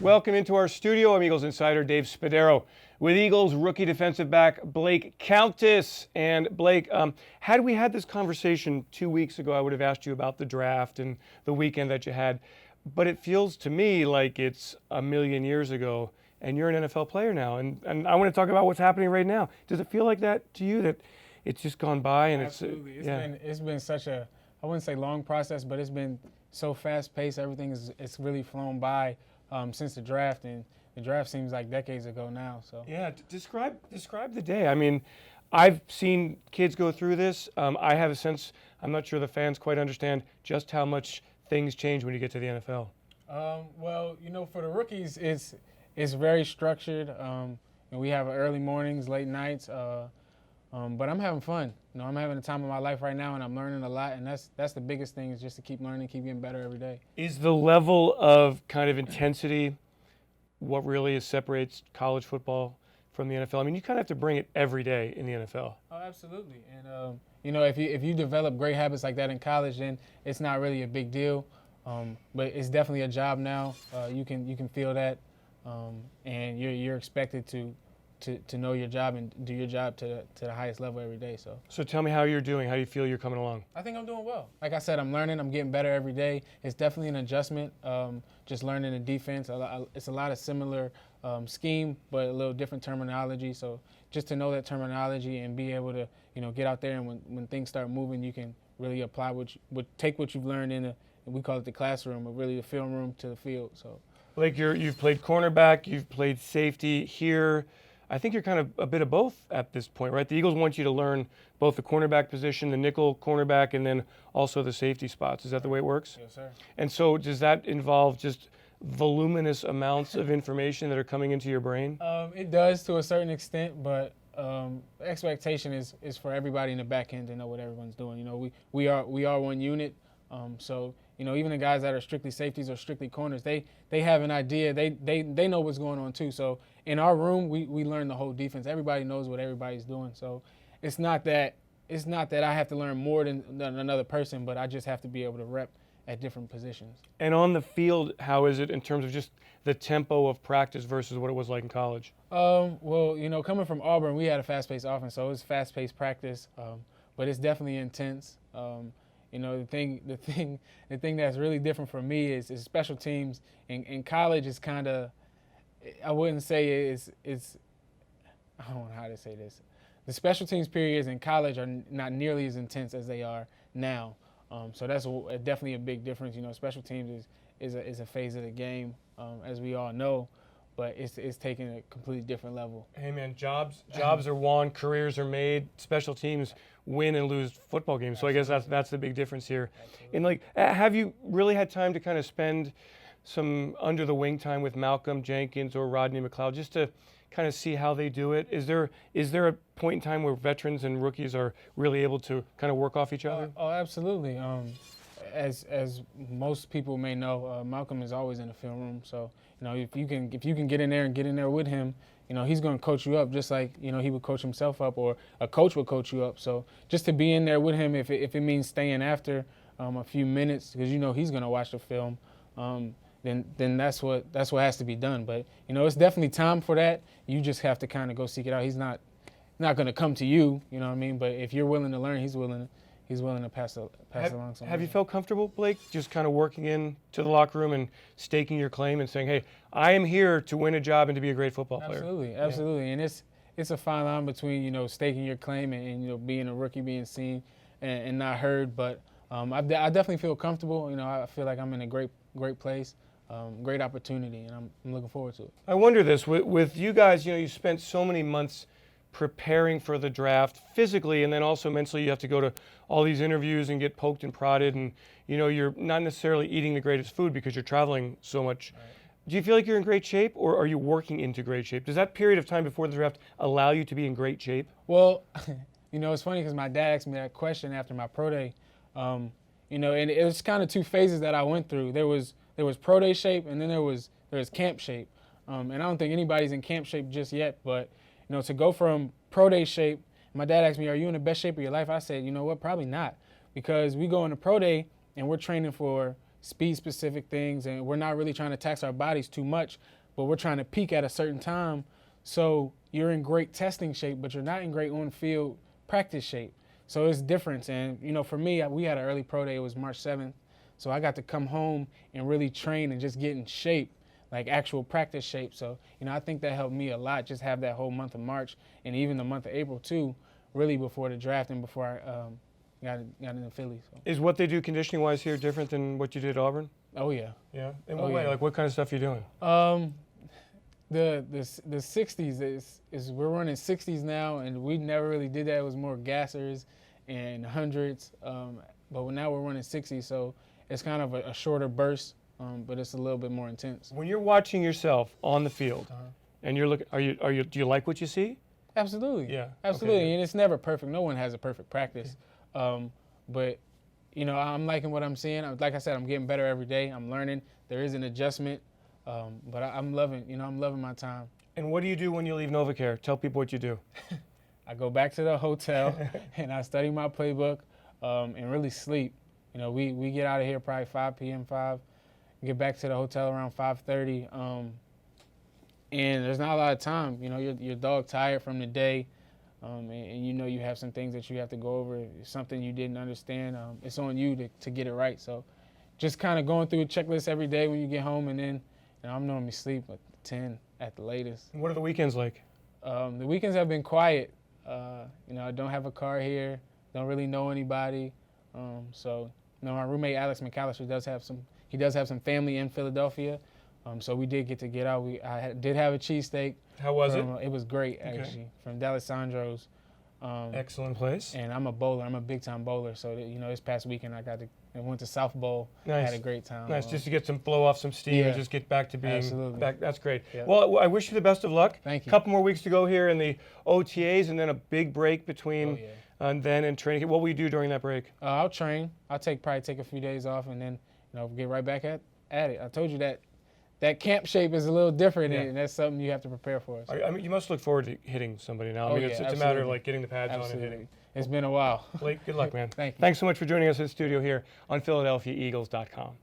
Welcome into our studio. I'm Eagles insider Dave Spadaro with Eagles rookie defensive back Blake Countess. And Blake, had we had this conversation 2 weeks ago, I would have asked you about the draft and the weekend that you had. But it feels to me like it's a million years ago, and you're an NFL player now. And I want to talk about what's happening right now. Does it feel like that to you, that it's just gone by? And Absolutely. It's been such a, I wouldn't say long process, but it's been so fast-paced. Everything it's really flown by since the draft, and the draft seems like decades ago now. So yeah, describe the day. I mean, I've seen kids go through this. I have a sense. I'm not sure the fans quite understand just how much things change when you get to the NFL. Well, for the rookies, it's very structured. And we have early mornings, late nights. But I'm having fun. I'm having the time of my life right now, and I'm learning a lot. And that's the biggest thing, is just to keep learning, keep getting better every day. Is the level of kind of intensity what really separates college football from the NFL? I mean, you kind of have to bring it every day in the NFL. Oh, absolutely. And if you develop great habits like that in college, then it's not really a big deal. But it's definitely a job now. You can feel that, and you're expected to know your job and do your job to the highest level every day. So tell me how you're doing. How do you feel you're coming along? I think I'm doing well. Like I said, I'm learning. I'm getting better every day. It's definitely an adjustment. Just learning the defense. It's a lot of similar scheme, but a little different terminology. So just to know that terminology and be able to get out there, and when things start moving, you can really apply take what you've learned in we call it the classroom, but really the film room to the field. So Blake, you've played cornerback. You've played safety here. I think you're kind of a bit of both at this point, right? The Eagles want you to learn both the cornerback position, the nickel cornerback, and then also the safety spots. Is that the way it works? Yes, sir. And so does that involve just voluminous amounts of information that are coming into your brain? It does to a certain extent, but the expectation is for everybody in the back end to know what everyone's doing. We are one unit, so even the guys that are strictly safeties or strictly corners, they have an idea. They know what's going on too. So in our room, we learn the whole defense. Everybody knows what everybody's doing. So it's not that I have to learn more than another person, but I just have to be able to rep at different positions. And on the field, how is it in terms of just the tempo of practice versus what it was like in college? Well, coming from Auburn, we had a fast-paced offense, so it was fast-paced practice, but it's definitely intense. The thing that's really different for me is special teams. In college, is kind of, I wouldn't say it's I don't know how to say this. The special teams periods in college are not nearly as intense as they are now. So that's definitely a big difference. Special teams is a phase of the game, as we all know, but it's taking a completely different level. Hey man, jobs are won, careers are made. Special teams win and lose football games. So I guess that's the big difference here. Absolutely. And have you really had time to kind of spend some under the wing time with Malcolm Jenkins or Rodney McLeod, just to kind of see how they do it? Is there a point in time where veterans and rookies are really able to kind of work off each other? Oh, absolutely. As most people may know, Malcolm is always in the film room. So if you can get in there with him, he's going to coach you up just like he would coach himself up, or a coach would coach you up. So just to be in there with him, if it means staying after a few minutes, because he's going to watch the film, then that's what has to be done. But it's definitely time for that. You just have to kind of go seek it out. He's not going to come to you, you know what I mean? But if you're willing to learn, he's willing to pass it along. Have you felt comfortable, Blake, just kind of working into the locker room and staking your claim and saying, hey, I am here to win a job and to be a great football player? Absolutely. Yeah. And it's a fine line between staking your claim and being a rookie, being seen and not heard. But I definitely feel comfortable. I feel like I'm in a great place. Great opportunity, and I'm looking forward to it. I wonder this, with you guys, you spent so many months preparing for the draft physically, and then also mentally you have to go to all these interviews and get poked and prodded, and you're not necessarily eating the greatest food because you're traveling so much. Right. Do you feel like you're in great shape, or are you working into great shape? Does that period of time before the draft allow you to be in great shape? Well, it's funny because my dad asked me that question after my pro day, and it was kind of two phases that I went through. There was pro day shape, and then there was camp shape. And I don't think anybody's in camp shape just yet, but to go from pro day shape, my dad asked me, are you in the best shape of your life? I said, you know what, probably not, because we go into pro day and we're training for speed-specific things, and we're not really trying to tax our bodies too much, but we're trying to peak at a certain time. So you're in great testing shape, but you're not in great on-field practice shape. So it's different. And, you know, for me, we had an early pro day. It was March 7th. So I got to come home and really train and just get in shape, like actual practice shape. So, you know, I think that helped me a lot, just have that whole month of March and even the month of April, too, really before the draft and before I got into Philly. So. Is what they do conditioning-wise here different than what you did at Auburn? Oh, yeah. Yeah? In what way? Like, what kind of stuff are you doing? The 60s is we're running 60s now, and we never really did that. It was more gassers and hundreds, but now we're running 60s, so it's kind of a shorter burst, but it's a little bit more intense. When you're watching yourself on the field, and you're looking, do you like what you see? Absolutely. Yeah. Absolutely, Okay. and it's never perfect. No one has a perfect practice, but you know, I'm liking what I'm seeing. Like I said, I'm getting better every day. I'm learning. There is an adjustment. But I'm loving my time. And what do you do when you leave NovaCare? Tell people what you do. I go back to the hotel and I study my playbook and really sleep. You know, we get out of here probably 5 p.m. Get back to the hotel around 5:30. And there's not a lot of time. You know, your dog tired from the day, and you know you have some things that you have to go over. Something you didn't understand. It's on you to get it right. So just kind of going through a checklist every day when you get home, and then you know, I'm normally asleep at 10 at the latest. What are the weekends like? The weekends have been quiet. You know, I don't have a car here. Don't really know anybody. So, you know, my roommate Alex McAllister does have some family in Philadelphia. So we did get out. I did have a cheesesteak. How was it? It was great, actually, from D'Alessandro's. Excellent place. And I'm a bowler. I'm a big-time bowler. So, you know, this past weekend I went to South Bowl. Nice. Had a great time. Nice, just to get blow off some steam and just get back to being absolutely. back. That's great. Yep. Well, I wish you the best of luck. Thank you. A couple more weeks to go here in the OTAs, and then a big break between then and training. What will you do during that break? I'll train. I'll probably take a few days off, and then get right back at it. I told you that camp shape is a little different, and that's something you have to prepare for. So. I mean, you must look forward to hitting somebody now. I mean, it's a matter of like getting the pads on and hitting. It's been a while. Blake, good luck, man. Thank you. Thanks so much for joining us in the studio here on PhiladelphiaEagles.com.